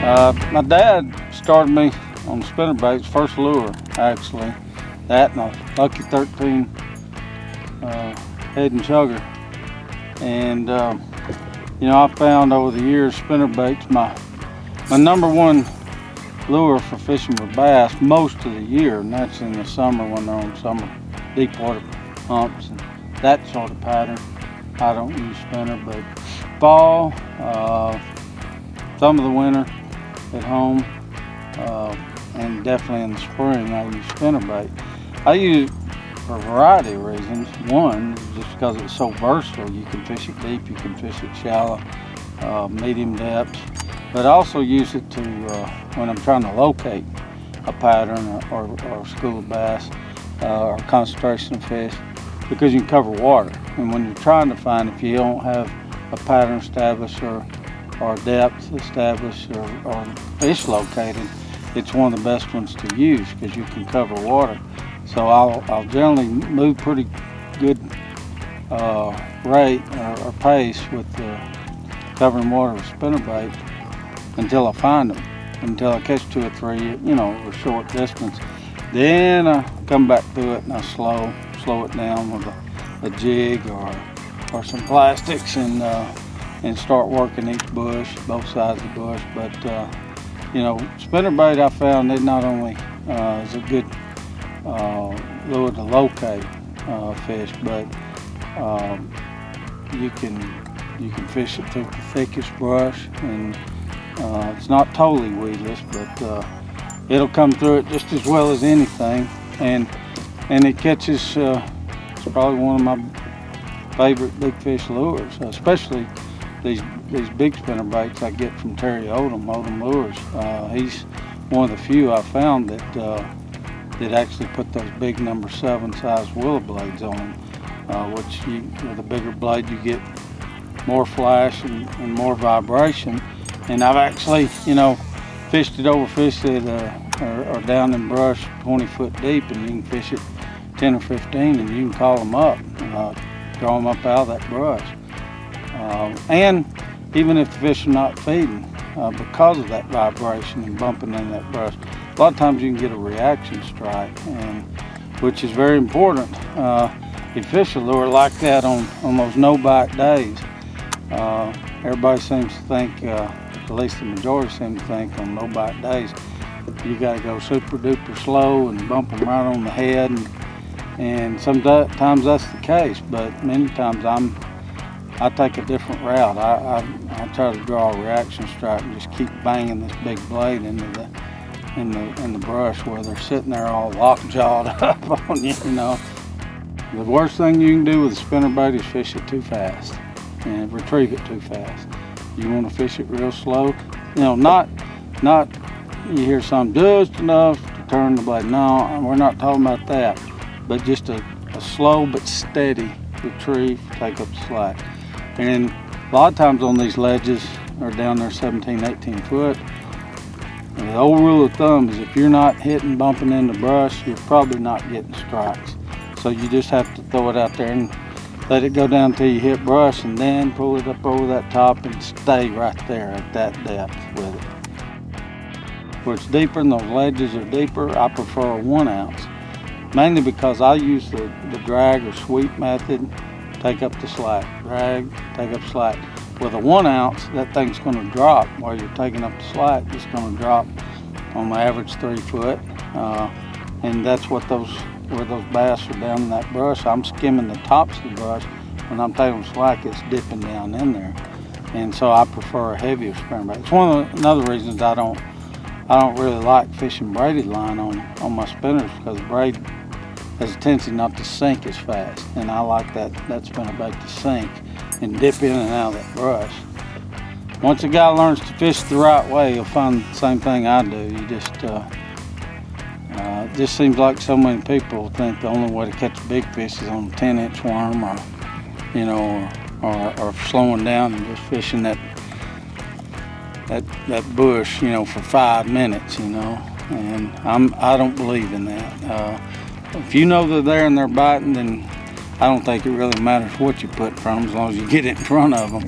My dad started me on spinnerbaits, first lure actually. That and a Lucky 13 head and chugger. And I found over the years spinnerbaits my number one lure for fishing with bass most of the year, and that's in the summer when they're on summer deep water humps and that sort of pattern. I don't use spinner, but fall, some of the winter at home, and definitely in the spring I use spinnerbait. I use it for a variety of reasons. One, just because it's so versatile. You can fish it deep, you can fish it shallow, medium depths, but I also use it to when I'm trying to locate a pattern or a school of bass or concentration of fish, because you can cover water. And when you're trying to find, if you don't have a pattern established or depth established or fish located, it's one of the best ones to use because you can cover water. So I'll generally move pretty good rate or pace with covering water with spinnerbait until I find them, until I catch 2 or 3, a short distance. Then I come back through it and I slow it down with a jig or some plastics and start working each bush, both sides of the bush. But spinnerbait I found it not only is a good lure to locate fish, but you can fish it through the thickest brush, and it's not totally weedless, but it'll come through it just as well as anything, and it catches. It's probably one of my favorite big fish lures, especially these big spinnerbaits I get from Terry Odom Lures. He's one of the few I found that actually put those big number 7 size willow blades on them, which with a bigger blade you get more flash and more vibration. And I've actually fished it, overfished it, or down in brush 20 foot deep, and you can fish it 10 or 15 and you can call them up, draw them up out of that brush. And even if the fish are not feeding, because of that vibration and bumping in that brush, a lot of times you can get a reaction strike, and which is very important. You fish a lure like that on those no bite days. Everybody seems to think, at least the majority seem to think, on no bite days you got to go super duper slow and bump them right on the head, and sometimes that's the case, but many times I take a different route. I try to draw a reaction strike and just keep banging this big blade into the brush where they're sitting there all lockjawed up on you. The worst thing you can do with a spinnerbait is fish it too fast and retrieve it too fast. You want to fish it real slow. Not you hear some just enough to turn the blade. No, we're not talking about that. But just a slow but steady retrieve, take up the slack. And a lot of times on these ledges, or down there 17, 18 foot, the old rule of thumb is if you're not hitting, bumping in the brush, you're probably not getting strikes. So you just have to throw it out there and let it go down until you hit brush, and then pull it up over that top and stay right there at that depth with it. Where it's deeper and those ledges are deeper, I prefer a 1 ounce. Mainly because I use the drag or sweep method, take up the slack. Drag, take up slack. With a 1 ounce, that thing's going to drop while you're taking up the slack. It's going to drop on the average 3 foot, and that's where those bass are down in that brush. I'm skimming the tops of the brush. When I'm taking slack, it's dipping down in there, and so I prefer a heavier spinnerbait. It's one of another reasons I don't really like fishing braided line on my spinners, because braid has a tendency not to sink as fast, and I like that spinnerbait to sink and dip in and out of that brush. Once a guy learns to fish the right way, you'll find the same thing I do. You just it just seems like so many people think the only way to catch a big fish is on a 10-inch worm, or slowing down and just fishing that bush, for 5 minutes, and I don't believe in that. If you know they're there and they're biting, then I don't think it really matters what you put in front of them, as long as you get it in front of them.